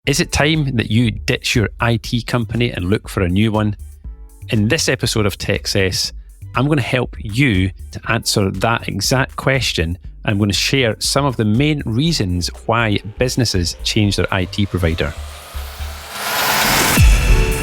Is it time that you ditch your IT company and look for a new one? In this episode of Techcess, I'm going to help you to answer that exact question. I'm going to share some of the main reasons why businesses change their IT provider.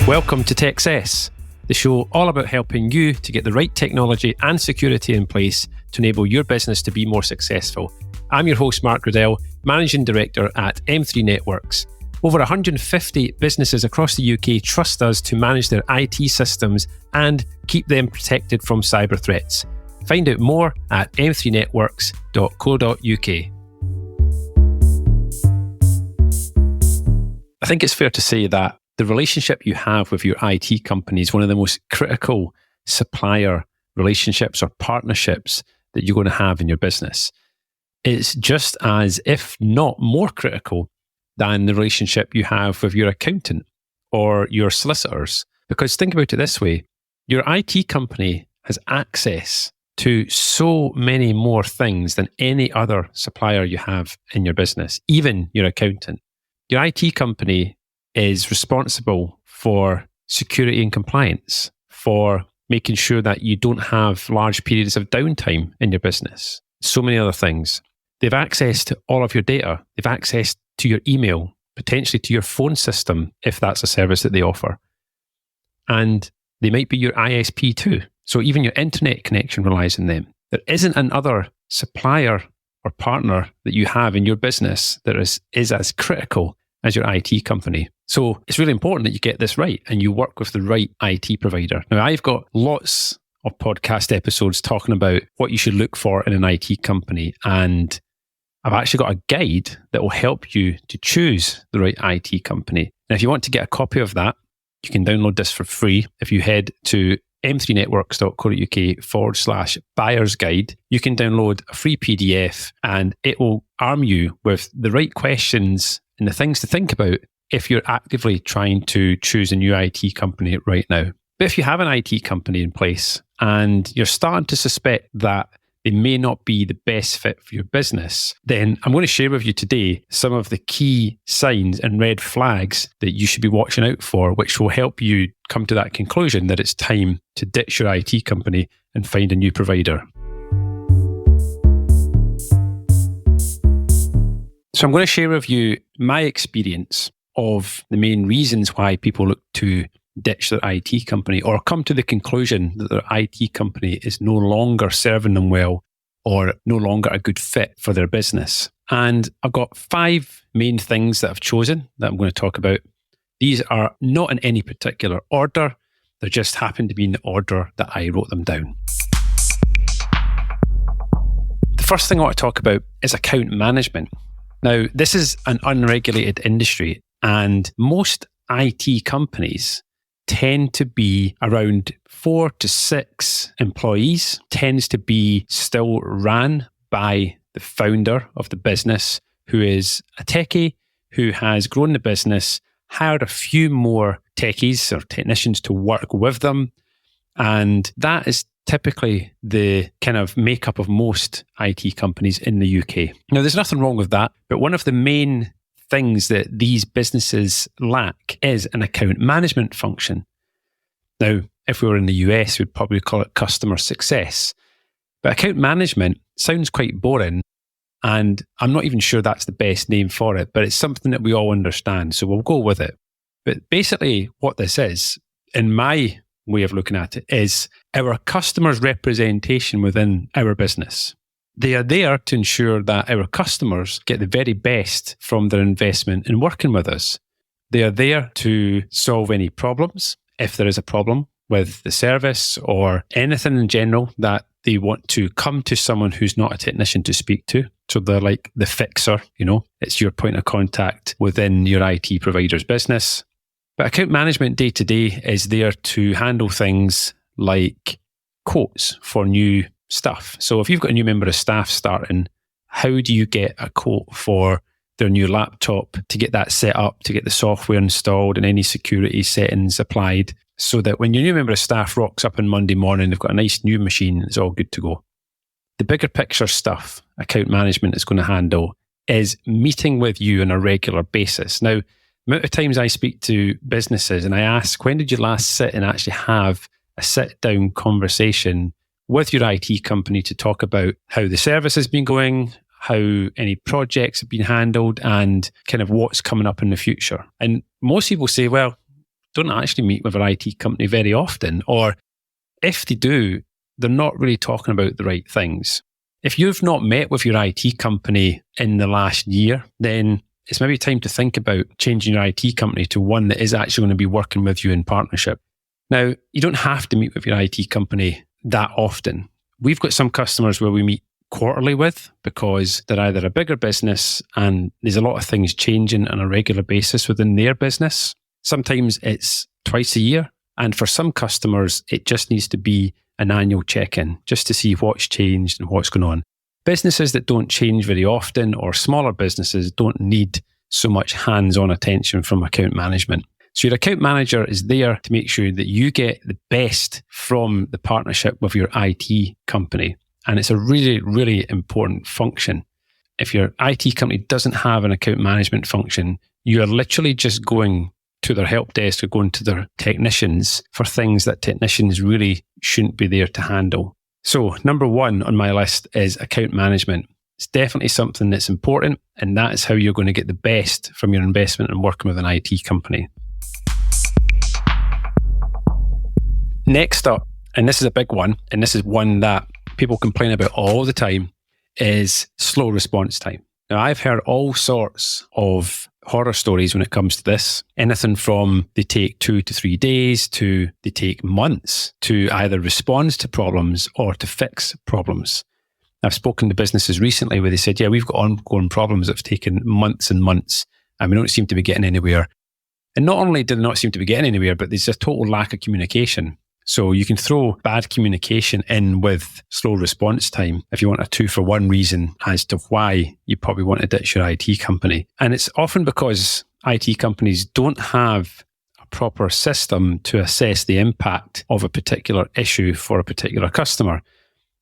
Welcome to Techcess, the show all about helping you to get the right technology and security in place to enable your business to be more successful. I'm your host, Mark Riddell, Managing Director at M3 Networks. Over 150 businesses across the UK trust us to manage their IT systems and keep them protected from cyber threats. Find out more at m3networks.co.uk. I think it's fair to say that the relationship you have with your IT company is one of the most critical supplier relationships or partnerships that you're going to have in your business. It's just as, if not more critical, than the relationship you have with your accountant or your solicitors. Because think about it this way, your IT company has access to so many more things than any other supplier you have in your business, even your accountant. Your IT company is responsible for security and compliance, for making sure that you don't have large periods of downtime in your business. So many other things. They have access to all of your data. They have access to your email, potentially to your phone system, if that's a service that they offer. And they might be your ISP too. So even your internet connection relies on them. There isn't another supplier or partner that you have in your business that is as critical as your IT company. So it's really important that you get this right and you work with the right IT provider. Now, I've got lots of podcast episodes talking about what you should look for in an IT company, and I've actually got a guide that will help you to choose the right IT company. Now, if you want to get a copy of that, you can download this for free. If you head to m3networks.co.uk/buyer's guide, you can download a free PDF and it will arm you with the right questions and the things to think about if you're actively trying to choose a new IT company right now. But if you have an IT company in place and you're starting to suspect that they may not be the best fit for your business, then I'm going to share with you today some of the key signs and red flags that you should be watching out for, which will help you come to that conclusion that it's time to ditch your IT company and find a new provider. So I'm going to share with you my experience of the main reasons why people look to ditch their IT company or come to the conclusion that their IT company is no longer serving them well or no longer a good fit for their business. And I've got 5 main things that I've chosen that I'm going to talk about. These are not in any particular order. They just happen to be in the order that I wrote them down. The first thing I want to talk about is account management. Now, this is an unregulated industry, and most IT companies tend to be around 4 to 6 employees, tends to be still ran by the founder of the business, who is a techie, who has grown the business, hired a few more techies or technicians to work with them. And that is typically the kind of makeup of most IT companies in the UK. Now, there's nothing wrong with that, but one of the main things that these businesses lack is an account management function. Now, if we were in the US, we'd probably call it customer success. But account management sounds quite boring, and I'm not even sure that's the best name for it, but it's something that we all understand, so we'll go with it. But basically what this is, in my way of looking at it, is our customers' representation within our business. They are there to ensure that our customers get the very best from their investment in working with us. They are there to solve any problems, if there is a problem with the service or anything in general that they want to come to someone who's not a technician to speak to. So they're like the fixer, it's your point of contact within your IT provider's business. But account management day to day is there to handle things like quotes for new stuff. So if you've got a new member of staff starting, how do you get a quote for their new laptop to get that set up, to get the software installed and any security settings applied, so that when your new member of staff rocks up on Monday morning, they've got a nice new machine, it's all good to go. The bigger picture stuff account management is going to handle is meeting with you on a regular basis. Now, amount of times I speak to businesses and I ask, when did you last sit and actually have a sit-down conversation with your IT company to talk about how the service has been going, how any projects have been handled, and kind of what's coming up in the future? And most people say, well, don't actually meet with an IT company very often, or if they do, they're not really talking about the right things. If you've not met with your IT company in the last year, then it's maybe time to think about changing your IT company to one that is actually going to be working with you in partnership. Now, you don't have to meet with your IT company that often. We've got some customers where we meet quarterly with because they're either a bigger business and there's a lot of things changing on a regular basis within their business. Sometimes it's twice a year. And for some customers, it just needs to be an annual check-in just to see what's changed and what's going on. Businesses that don't change very often, or smaller businesses, don't need so much hands-on attention from account management. So your account manager is there to make sure that you get the best from the partnership with your IT company. And it's a really, really important function. If your IT company doesn't have an account management function, you are literally just going to their help desk or going to their technicians for things that technicians really shouldn't be there to handle. So number one on my list is account management. It's definitely something that's important, and that is how you're going to get the best from your investment in working with an IT company. Next up, and this is a big one, and this is one that people complain about all the time, is slow response time. Now, I've heard all sorts of horror stories when it comes to this. Anything from they take 2 to 3 days to they take months to either respond to problems or to fix problems. I've spoken to businesses recently where they said, yeah, we've got ongoing problems that have taken months and months and we don't seem to be getting anywhere. And not only do they not seem to be getting anywhere, but there's a total lack of communication. So you can throw bad communication in with slow response time if you want a 2-for-1 reason as to why you probably want to ditch your IT company. And it's often because IT companies don't have a proper system to assess the impact of a particular issue for a particular customer.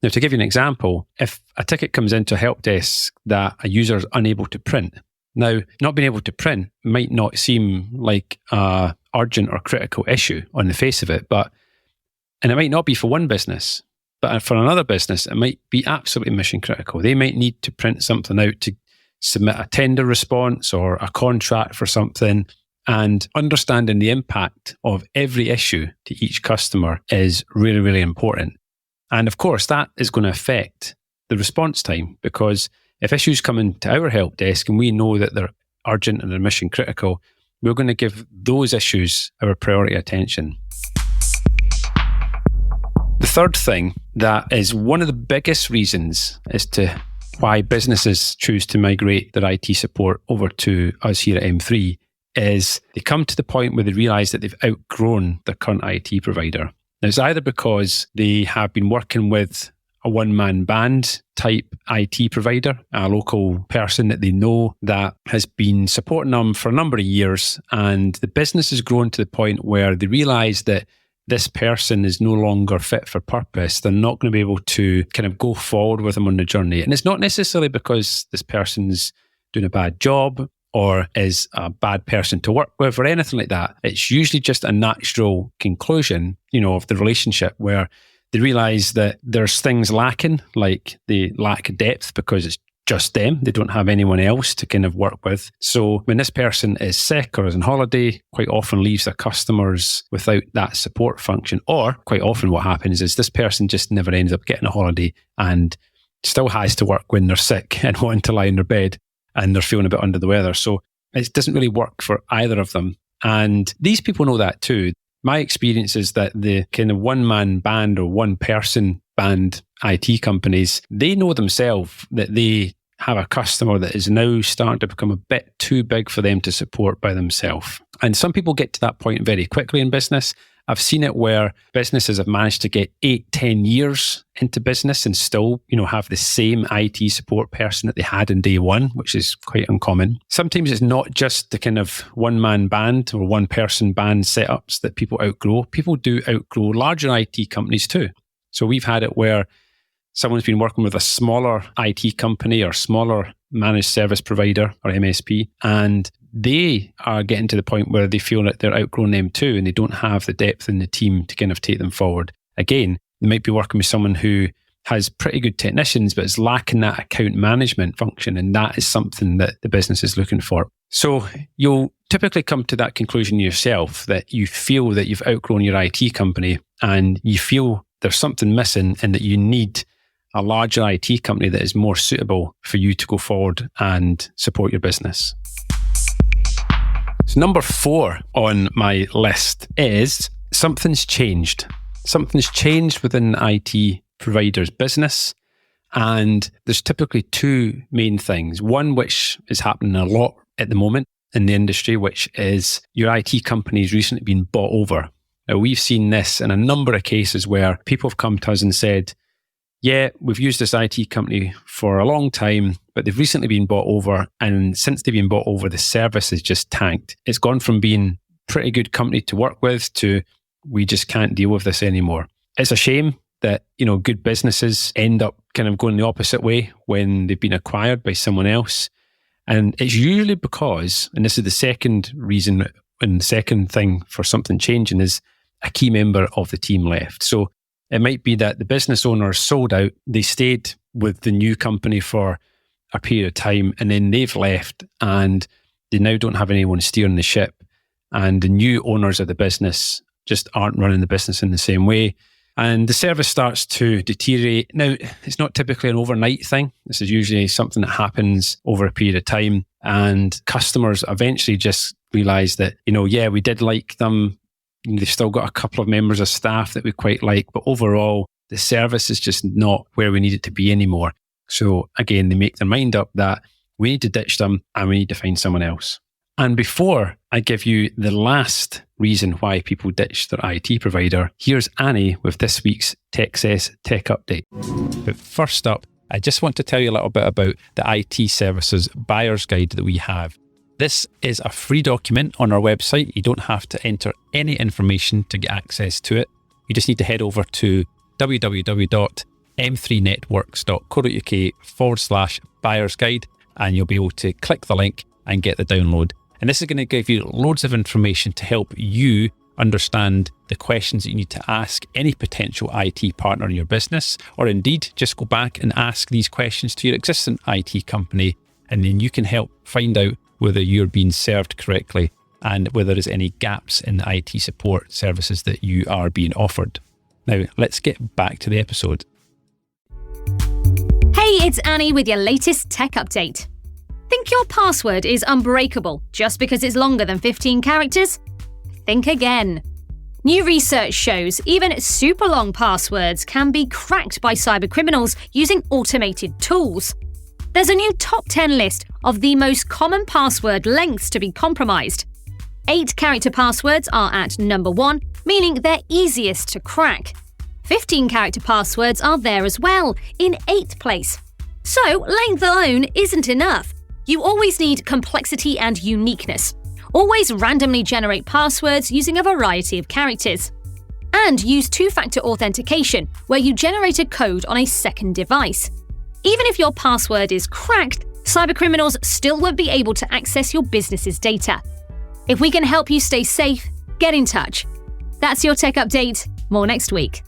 Now, to give you an example, if a ticket comes into a help desk that a user is unable to print, now, not being able to print might not seem like an urgent or critical issue on the face of it, and it might not be for one business, but for another business, it might be absolutely mission critical. They might need to print something out to submit a tender response or a contract for something, and understanding the impact of every issue to each customer is really, really important. And of course, that is going to affect the response time, because if issues come into our help desk and we know that they're urgent and they're mission critical, we're going to give those issues our priority attention. The third thing that is one of the biggest reasons as to why businesses choose to migrate their IT support over to us here at M3 is they come to the point where they realise that they've outgrown their current IT provider. Now, it's either because they have been working with a one-man band type IT provider, a local person that they know that has been supporting them for a number of years, and the business has grown to the point where they realise that this person is no longer fit for purpose. They're not going to be able to kind of go forward with them on the journey. And it's not necessarily because this person's doing a bad job or is a bad person to work with or anything like that. It's usually just a natural conclusion, of the relationship where they realize that there's things lacking, like they lack depth because it's just them. They don't have anyone else to kind of work with. So when this person is sick or is on holiday, quite often leaves their customers without that support function. Or quite often what happens is this person just never ends up getting a holiday and still has to work when they're sick and wanting to lie in their bed and they're feeling a bit under the weather. So it doesn't really work for either of them. And these people know that too. My experience is that the kind of one-man band or one-person band IT companies, they know themselves that they have a customer that is now starting to become a bit too big for them to support by themselves. And some people get to that point very quickly in business. I've seen it where businesses have managed to get 8-10 years into business and still, have the same IT support person that they had in day one, which is quite uncommon. Sometimes it's not just the kind of one-man band or one-person band setups that people outgrow. People do outgrow larger IT companies too. So we've had it where someone's been working with a smaller IT company or smaller managed service provider or MSP, and they are getting to the point where they feel that they're outgrown them too, and they don't have the depth in the team to kind of take them forward. Again, they might be working with someone who has pretty good technicians, but is lacking that account management function. And that is something that the business is looking for. So you'll typically come to that conclusion yourself, that you feel that you've outgrown your IT company and you feel there's something missing and that you need a larger IT company that is more suitable for you to go forward and support your business. So number 4 on my list is something's changed. Something's changed within the IT provider's business. And there's typically 2 main things. One, which is happening a lot at the moment in the industry, which is your IT company's recently been bought over. Now, we've seen this in a number of cases where people have come to us and said, yeah, we've used this IT company for a long time, but they've recently been bought over. And since they've been bought over, the service has just tanked. It's gone from being a pretty good company to work with to we just can't deal with this anymore. It's a shame that, good businesses end up kind of going the opposite way when they've been acquired by someone else. And it's usually because, and this is the second reason and the second thing for something changing, is a key member of the team left. So it might be that the business owner sold out, they stayed with the new company for a period of time, and then they've left and they now don't have anyone steering the ship. And the new owners of the business just aren't running the business in the same way. And the service starts to deteriorate. Now, it's not typically an overnight thing. This is usually something that happens over a period of time. And customers eventually just realize that, we did like them. They've still got a couple of members of staff that we quite like. But overall, the service is just not where we need it to be anymore. So again, they make their mind up that we need to ditch them and we need to find someone else. And before I give you the last reason why people ditch their IT provider, here's Annie with this week's Techcess Tech Update. But first up, I just want to tell you a little bit about the IT Services Buyer's Guide that we have. This is a free document on our website. You don't have to enter any information to get access to it. You just need to head over to www.m3networks.co.uk/buyer's guide and you'll be able to click the link and get the download. And this is going to give you loads of information to help you understand the questions that you need to ask any potential IT partner in your business, or indeed just go back and ask these questions to your existing IT company, and then you can help find out whether you're being served correctly and whether there's any gaps in the IT support services that you are being offered. Now, let's get back to the episode. Hey, it's Annie with your latest tech update. Think your password is unbreakable just because it's longer than 15 characters? Think again. New research shows even super long passwords can be cracked by cybercriminals using automated tools. There's a new top 10 list of the most common password lengths to be compromised. 8-character passwords are at number 1, meaning they're easiest to crack. 15-character passwords are there as well, in 8th place. So, length alone isn't enough. You always need complexity and uniqueness. Always randomly generate passwords using a variety of characters. And use 2-factor authentication, where you generate a code on a second device. Even if your password is cracked, cybercriminals still won't be able to access your business's data. If we can help you stay safe, get in touch. That's your tech update. More next week.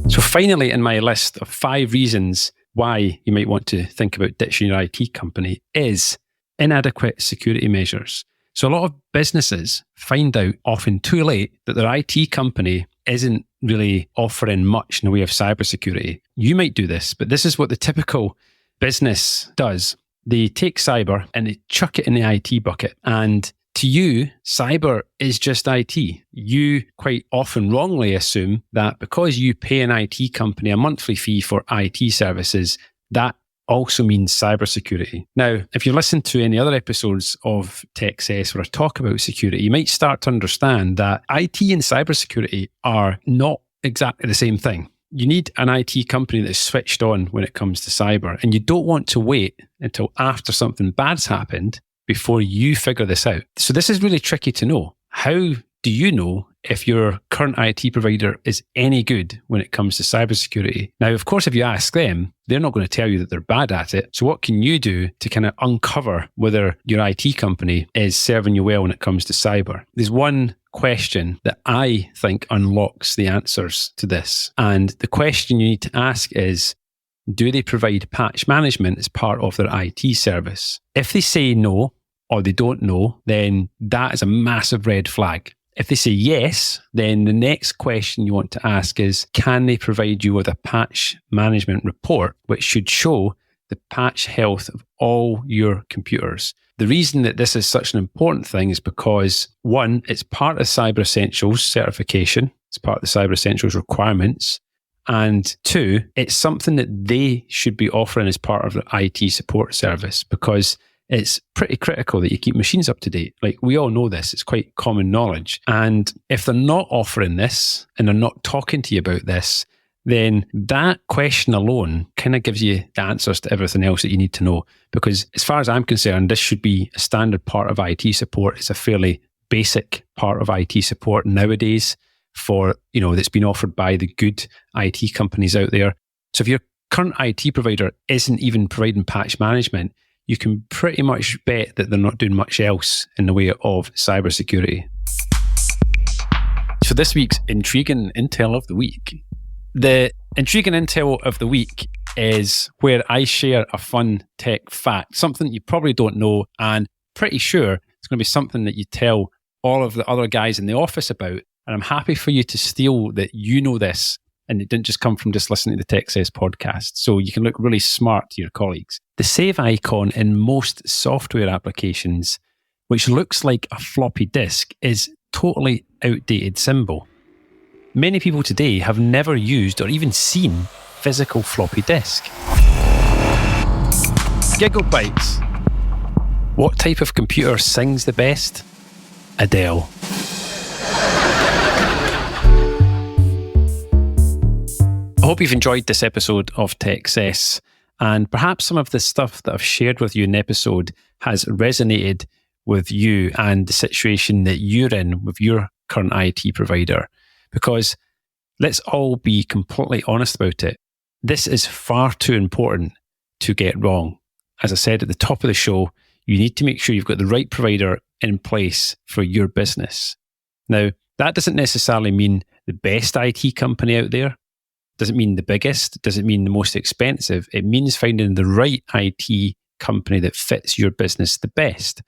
So finally, in my list of 5 reasons why you might want to think about ditching your IT company is inadequate security measures. So a lot of businesses find out often too late that their IT company isn't really offering much in the way of cybersecurity. You might do this, but this is what the typical business does. They take cyber and they chuck it in the IT bucket. And to you, cyber is just IT. You quite often wrongly assume that because you pay an IT company a monthly fee for IT services, that also means cybersecurity. Now, if you listen to any other episodes of Techcess where I talk about security, you might start to understand that IT and cybersecurity are not exactly the same thing. You need an IT company that's switched on when it comes to cyber, and you don't want to wait until after something bad's happened before you figure this out. So this is really tricky to know. How do you know if your current IT provider is any good when it comes to cybersecurity? Now, of course, if you ask them, they're not going to tell you that they're bad at it. So what can you do to kind of uncover whether your IT company is serving you well when it comes to cyber? There's one question that I think unlocks the answers to this. And the question you need to ask is, do they provide patch management as part of their IT service? If they say no, or they don't know, then that is a massive red flag. If they say yes, then the next question you want to ask is, can they provide you with a patch management report, which should show the patch health of all your computers? The reason that this is such an important thing is because, one, it's part of Cyber Essentials certification. It's part of the Cyber Essentials requirements. And two, it's something that they should be offering as part of their IT support service, because it's pretty critical that you keep machines up to date. Like, we all know this. It's quite common knowledge. And if they're not offering this and they're not talking to you about this, then that question alone kind of gives you the answers to everything else that you need to know. Because as far as I'm concerned, this should be a standard part of IT support. It's a fairly basic part of IT support nowadays for, that's been offered by the good IT companies out there. So if your current IT provider isn't even providing patch management, you can pretty much bet that they're not doing much else in the way of cybersecurity. So this week's Intriguing Intel of the Week. The Intriguing Intel of the Week is where I share a fun tech fact, something you probably don't know, and pretty sure it's going to be something that you tell all of the other guys in the office about. And I'm happy for you to steal that you know this, and it didn't just come from just listening to the Techcess podcast. So you can look really smart to your colleagues. The save icon in most software applications, which looks like a floppy disk, is totally outdated symbol. Many people today have never used or even seen physical floppy disk. Giggle bites. What type of computer sings the best? Adele. I hope you've enjoyed this episode of Techcess, and perhaps some of the stuff that I've shared with you in the episode has resonated with you and the situation that you're in with your current IT provider. Because let's all be completely honest about it. This is far too important to get wrong. As I said at the top of the show, you need to make sure you've got the right provider in place for your business. Now, that doesn't necessarily mean the best IT company out there. Doesn't mean the biggest, doesn't mean the most expensive. It means finding the right IT company that fits your business the best.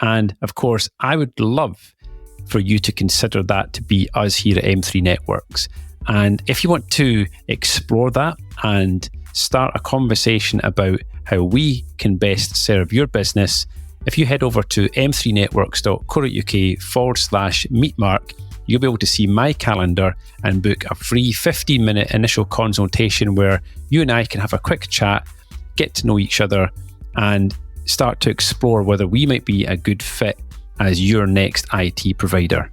And of course, I would love for you to consider that to be us here at M3 Networks. And if you want to explore that and start a conversation about how we can best serve your business, if you head over to m3networks.co.uk/meetmark, you'll be able to see my calendar and book a free 15-minute initial consultation where you and I can have a quick chat, get to know each other, and start to explore whether we might be a good fit as your next IT provider.